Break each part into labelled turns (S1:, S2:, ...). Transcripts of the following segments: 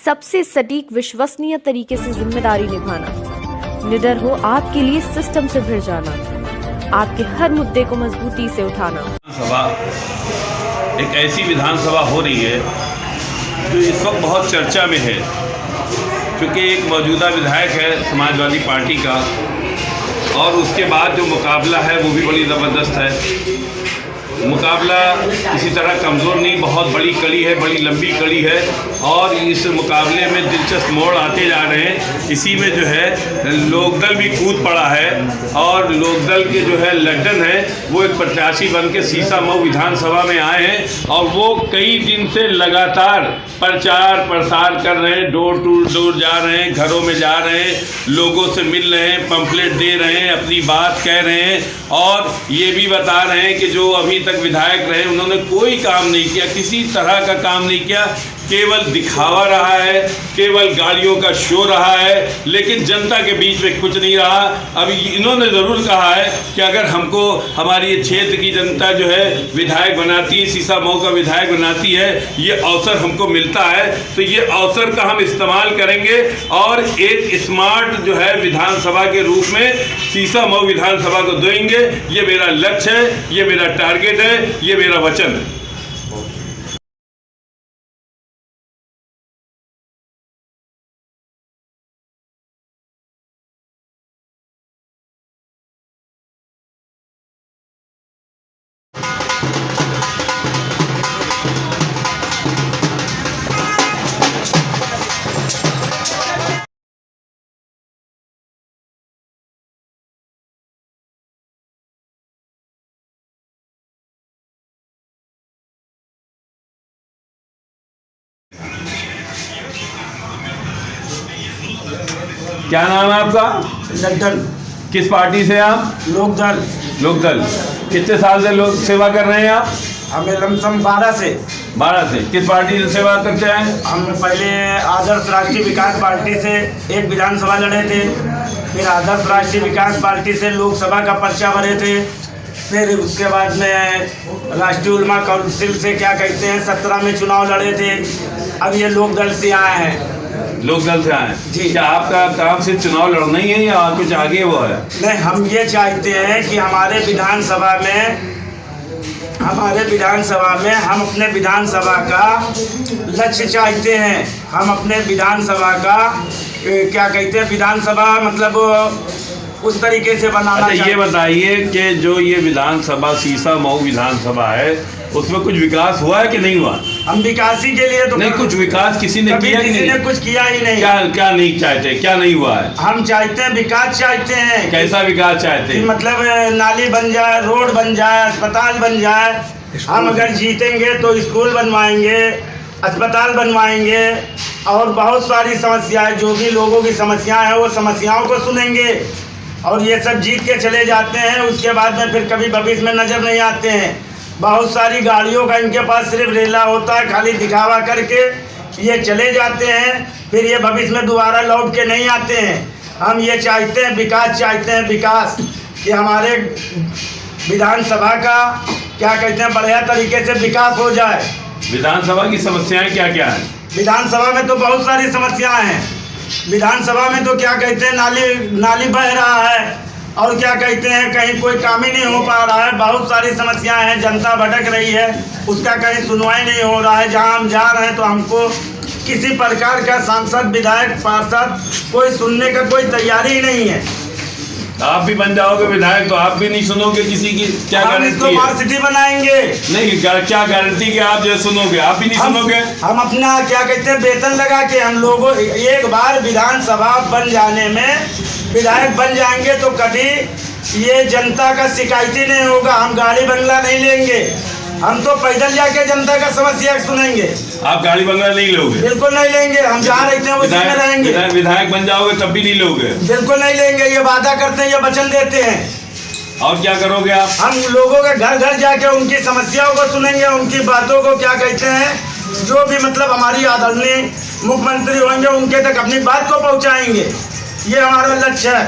S1: सबसे सटीक विश्वसनीय तरीके से जिम्मेदारी निभाना, निडर हो आपके लिए सिस्टम से भिड़ जाना, आपके हर मुद्दे को मजबूती से उठाना।
S2: सभा एक ऐसी विधानसभा हो रही है जो इस वक्त बहुत चर्चा में है, क्योंकि एक मौजूदा विधायक है समाजवादी पार्टी का और उसके बाद जो मुकाबला है वो भी बड़ी ज़बरदस्त है। मुकाबला किसी तरह कमज़ोर नहीं, बहुत बड़ी कड़ी है, बड़ी लंबी कड़ी है और इस मुकाबले में दिलचस्प मोड़ आते जा रहे हैं। इसी में जो है लोकदल भी कूद पड़ा है और लोकदल के जो है लड्डन है वो एक प्रत्याशी बन के सीसा मऊ विधानसभा में आए हैं और वो कई दिन से लगातार प्रचार प्रसार कर रहे हैं, डोर टू डोर जा रहे हैं, घरों में जा रहे हैं, लोगों से मिल रहे हैं, पंपलेट दे रहे हैं, अपनी बात कह रहे हैं और ये भी बता रहे हैं कि जो अभी तक विधायक रहे उन्होंने कोई काम नहीं किया, किसी तरह का काम नहीं किया, केवल दिखावा रहा है, केवल गाड़ियों का शो रहा है, लेकिन जनता के बीच में कुछ नहीं रहा। अब इन्होंने ज़रूर कहा है कि अगर हमको हमारी क्षेत्र की जनता जो है विधायक बनाती है, सीसा मऊ का विधायक बनाती है, ये अवसर हमको मिलता है तो ये अवसर का हम इस्तेमाल करेंगे और एक स्मार्ट जो है विधानसभा के रूप में सीसा मऊ विधानसभा को देंगे। ये मेरा लक्ष्य है, ये मेरा टारगेट है, ये मेरा वचन है। क्या नाम है आपका?
S3: लड्डन।
S2: किस पार्टी से आप?
S3: लोकदल।
S2: लोकदल। कितने साल से लोक सेवा कर रहे हैं आप?
S3: हमें लमसम 12 से।
S2: किस पार्टी से सेवा करते हैं?
S3: हम पहले आदर्श राष्ट्रीय विकास पार्टी से एक विधानसभा लड़े थे, फिर आदर्श राष्ट्रीय विकास पार्टी से लोकसभा का पर्चा भरे थे, फिर उसके बाद में राष्ट्रीय उलमा काउंसिल से क्या कहते हैं 17 में चुनाव लड़े थे। अब ये लोकदल से आए हैं।
S2: लोकदल से आए
S3: जी।
S2: क्या आपका काम सिर्फ चुनाव लड़ना ही है या कुछ आगे वो है?
S3: नहीं, हम ये चाहते हैं कि हमारे विधानसभा में हम अपने विधानसभा का लक्ष्य चाहते हैं। हम अपने विधानसभा का क्या कहते हैं विधानसभा मतलब उस तरीके से बनाना
S2: चाहिए। ये बताइए कि जो ये विधानसभा सीसा मऊ विधानसभा है उसमें कुछ विकास हुआ है कि नहीं हुआ?
S3: हम विकासी के लिए तो
S2: नहीं, कुछ विकास किसी ने किया ही नहीं।
S3: किसी ने कुछ किया ही नहीं।
S2: क्या नहीं चाहते, क्या नहीं हुआ है?
S3: हम चाहते हैं विकास चाहते हैं।
S2: कैसा विकास चाहते हैं?
S3: मतलब नाली बन जाए, रोड बन जाए, अस्पताल बन जाए। हम अगर जीतेंगे तो स्कूल बनवाएंगे, अस्पताल बनवाएंगे और बहुत सारी समस्याएं, जो भी लोगों की समस्याएं हैं वो समस्याओं को सुनेंगे और ये सब जीत के चले जाते हैं। उसके बाद में फिर कभी भविष्य में नज़र नहीं आते हैं। बहुत सारी गाड़ियों का इनके पास सिर्फ रेला होता है, खाली दिखावा करके ये चले जाते हैं, फिर ये भविष्य में दोबारा लौट के नहीं आते हैं। हम ये चाहते हैं विकास, चाहते हैं विकास कि हमारे विधानसभा का क्या कहते हैं बढ़िया तरीके से विकास हो जाए।
S2: विधानसभा की समस्याएं क्या क्या हैं?
S3: विधानसभा में तो बहुत सारी समस्याएं हैं। विधानसभा में तो क्या कहते हैं नाली बह रहा है और क्या कहते हैं कहीं कोई काम ही नहीं हो पा रहा है। बहुत सारी समस्याएं हैं, जनता भटक रही है, उसका कहीं सुनवाई नहीं हो रहा है। जहां हम जा रहे हैं तो हमको किसी प्रकार का सांसद, विधायक, पार्षद कोई सुनने का कोई तैयारी ही नहीं है।
S2: आप भी बन जाओगे विधायक तो आप भी नहीं सुनोगे किसी की? क्या गारंटी है?
S3: स्मार्ट सिटी बनाएंगे।
S2: नहीं, क्या गारंटी कि आप जो सुनोगे? आप भी नहीं सुनोगे।
S3: हम अपना क्या कहते हैं वेतन लगा के हम लोगों एक बार विधानसभा बन जाने में विधायक बन जाएंगे तो कभी ये जनता का शिकायती नहीं होगा। हम गाड़ी बंगला नहीं लेंगे, हम तो पैदल जाके जनता का समस्या सुनेंगे।
S2: आप गाड़ी बंगला नहीं लोगे?
S3: बिल्कुल नहीं लेंगे। हम जहाँ रहते हैं उसी में रहेंगे।
S2: विधायक बन जाओगे तब भी नहीं लोगे?
S3: बिल्कुल नहीं लेंगे। ये वादा करते हैं, ये वचन देते हैं।
S2: और क्या करोगे आप?
S3: हम लोगों के घर घर जाके उनकी समस्याओं को सुनेंगे, उनकी बातों को क्या कहते हैं जो भी मतलब हमारी आदरणीय मुख्यमंत्री होंगे उनके तक अपनी बात को पहुँचाएंगे। ये हमारा लक्ष्य है।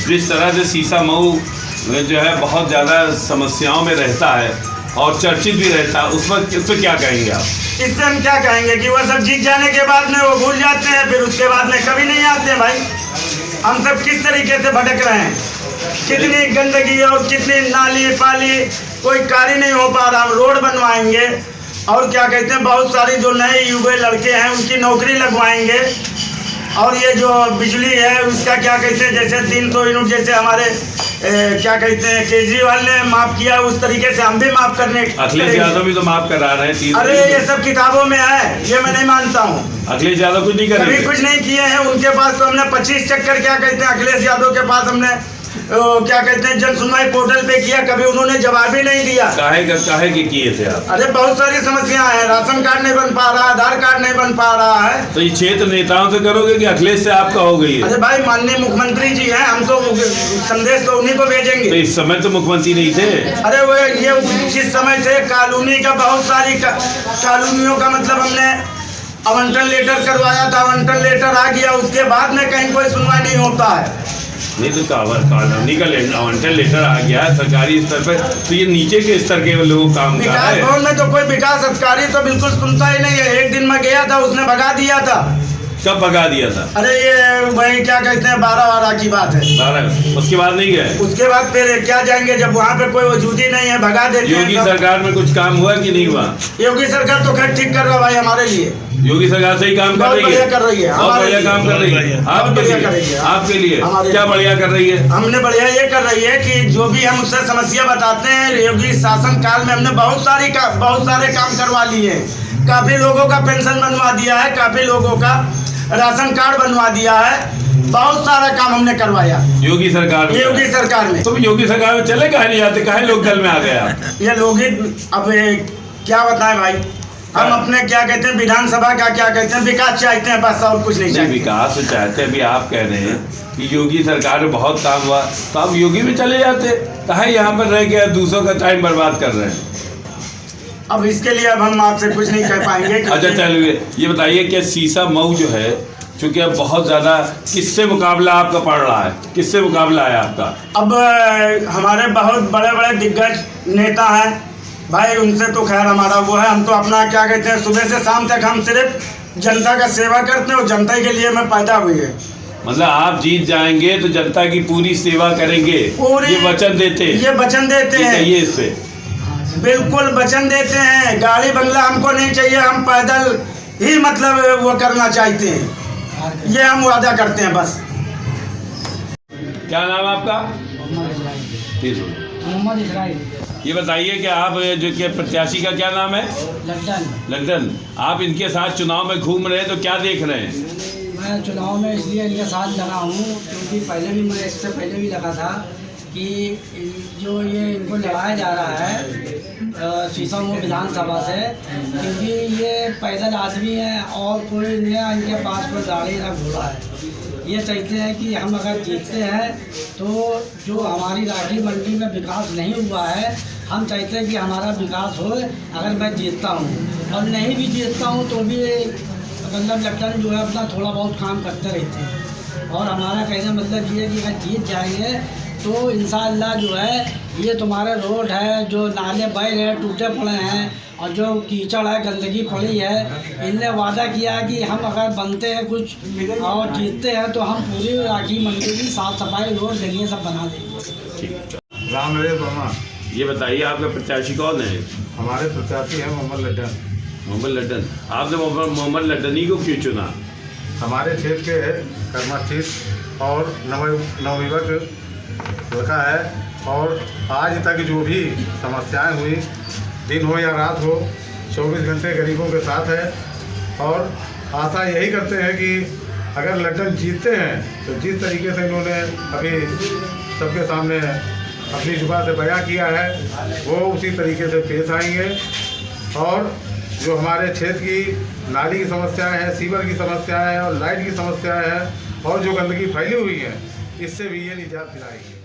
S2: जिस तरह से सीसा मऊ जो है बहुत ज़्यादा समस्याओं में रहता है और चर्चित भी रहता, उस पर क्या कहेंगे आप?
S3: इससे हम क्या कहेंगे कि वह सब जीत जाने के बाद में वो भूल जाते हैं, फिर उसके बाद में कभी नहीं आते हैं। भाई हम सब किस तरीके से भटक रहे हैं, कितनी गंदगी और कितनी नाली पाली, कोई कार्य नहीं हो पा रहा। हम रोड बनवाएंगे और क्या कहते हैं, बहुत सारी जो नए युवा लड़के हैं उनकी नौकरी लगवाएंगे। और ये जो बिजली है उसका क्या कहते हैं, जैसे 300 यूनिट जैसे हमारे क्या कहते हैं केजरीवाल ने माफ़ किया, उस तरीके से हम भी माफ़ करने।
S2: अखिलेश यादव भी तो माफ़ करा रहे हैं।
S3: अरे ये सब किताबों में है, ये मैं नहीं मानता हूँ।
S2: अखिलेश यादव कुछ नहीं कर रहे,
S3: कभी कुछ नहीं किए हैं उनके पास। तो हमने 25 चक्कर क्या कहते हैं अखिलेश यादव के पास हमने क्या कहते हैं जन सुनवाई पोर्टल पे किया, कभी उन्होंने जवाब ही नहीं दिया।
S2: काहे के किए थे आप?
S3: अरे बहुत सारी समस्याएं हैं, राशन कार्ड नहीं बन पा रहा, आधार कार्ड नहीं बन पा रहा है।
S2: तो ये क्षेत्र नेताओं से करोगे कि अखिलेश से आपका हो गई है?
S3: अरे भाई माननीय मुख्यमंत्री जी हैं, हम तो संदेश तो उन्हीं को भेजेंगे।
S2: तो इस समय तो मुख्यमंत्री नहीं थे।
S3: अरे वो ये जिस समय थे कॉलोनी का बहुत सारी कॉलोनियों का मतलब हमने आवंटन लेटर करवाया था, आवंटन लेटर आ गया, उसके बाद में कहीं कोई सुनवाई नहीं होता है।
S2: नहीं तो कॉलोनी का आवंटन लेटर आ गया सरकारी स्तर पर, तो ये नीचे के स्तर के लोग काम कर रहे हैं।
S3: विकास भवन में तो कोई विकास अधिकारी तो बिल्कुल सुनता ही नहीं है। एक दिन में गया था, उसने भगा दिया था।
S2: कब भगा दिया था?
S3: अरे ये वही क्या कहते हैं 12 की बात है।
S2: 12, उसके बाद नहीं गए?
S3: उसके बाद फिर क्या जाएंगे जब वहाँ पे कोई वजूद ही नहीं है, भगा देते हैं।
S2: योगी सरकार में कुछ काम हुआ कि नहीं हुआ?
S3: योगी सरकार तो खैर ठीक कर रहा भाई हमारे लिए।
S2: योगी सरकार सही काम कर रही है,
S3: कर रही है,
S2: बहुत बढ़िया काम कर रही है। आपके लिए क्या बढ़िया कर रही है?
S3: हमने बढ़िया ये कर रही है कि जो भी हम उससे समस्या बताते हैं, योगी शासन काल में हमने बहुत सारे काम करवा लिए हैं। काफी लोगों का पेंशन बनवा दिया है, काफी लोगों का राशन कार्ड बनवा दिया है, बहुत सारा काम हमने करवाया
S2: योगी सरकार में।
S3: तो
S2: योगी सरकार में चले काहे नहीं जाते, काहे लोग दल में आ गए आप?
S3: ये लोग अब क्या बताएं भाई, हम अपने क्या कहते हैं विधानसभा का क्या कहते हैं विकास चाहते हैं, बस और कुछ नहीं चाहिए।
S2: विकास चाहते हैं, अभी आप कह रहे हैं कि योगी सरकार में बहुत काम हुआ, तो आप योगी में चले जाते, काहे यहाँ पर रह के दूसरों का टाइम बर्बाद कर रहे हैं?
S3: अब इसके लिए अब हम आपसे कुछ नहीं कह पाएंगे।
S2: अच्छा चलिए ये बताइए कि शीशा मऊ जो है, चूँकि अब बहुत ज़्यादा किससे मुकाबला आपका पड़ रहा है, किससे मुकाबला है आपका?
S3: अब हमारे बहुत बड़े बड़े दिग्गज नेता हैं भाई, उनसे तो खैर हमारा वो है, हम तो अपना क्या कहते हैं सुबह से शाम तक हम सिर्फ जनता का सेवा करते हैं और जनता के लिए मैं पैदा हुई है।
S2: मतलब आप जीत जाएंगे तो जनता की पूरी सेवा करेंगे, ये वचन देते हैं?
S3: ये वचन देते हैं,
S2: ये इससे
S3: बिल्कुल वचन देते हैं। गाड़ी बंगला हमको नहीं चाहिए, हम पैदल ही मतलब वो करना चाहते हैं, ये हम वादा करते हैं बस।
S2: क्या नाम आपका?
S4: मोहम्मद इसराइल।
S2: ये बताइए कि आप जो कि प्रत्याशी का क्या नाम है? लंदन। आप इनके साथ चुनाव में घूम रहे हैं तो क्या देख रहे हैं?
S4: मैं चुनाव में इसलिए इनके साथ लगा हूँ क्योंकि पहले भी मैं इससे पहले भी लगा था कि जो ये इनको लड़ाया जा रहा है शीशा मऊ विधानसभा से, क्योंकि ये पैदल आदमी हैं और कोई नया इनके पास कोई गाड़ी ना घोड़ा है। ये चाहते हैं कि हम अगर जीतते हैं तो जो हमारी राखी मंडी में विकास नहीं हुआ है, हम चाहते हैं कि हमारा विकास हो अगर मैं जीतता हूँ, और नहीं भी जीतता हूँ तो भी मतलब लखन जो है अपना थोड़ा बहुत काम करते रहते हैं। और हमारा कहना मतलब ये है कि अगर जीत जाएंगे तो इंशाअल्लाह जो है ये तुम्हारे रोड है जो नाले बह रहे हैं टूटे पड़े हैं और जो कीचड़ है गंदगी पड़ी है, इनने वादा किया है कि हम अगर बनते हैं कुछ और जीतते हैं तो हम पूरी राखी मंडी की साफ़ सफाई रोड गलियाँ सब बना देंगे।
S5: राम नरेश वर्मा।
S2: ये बताइए आपका प्रत्याशी कौन है?
S5: हमारे प्रत्याशी हैं मोहम्मद लड्डन।
S2: मोहम्मद लड्डन। आपने मोहम्मद लड्डनी को क्यों चुना?
S5: हमारे क्षेत्र के कर्मस्थित और नवयुवक लड़का है, और आज तक जो भी समस्याएं हुई, दिन हो या रात हो, 24 घंटे गरीबों के साथ है। और आशा यही करते हैं कि अगर लड्डन जीतते हैं तो जिस तरीके से इन्होंने अभी सबके सामने अपनी जुबान से बयां किया है वो उसी तरीके से पेश आएंगे। और जो हमारे क्षेत्र की नाली की समस्याएं हैं, सीवर की समस्याएं हैं और लाइट की समस्याएं हैं और जो गंदगी फैली हुई है, इससे भी ये निजात दिलाएंगे।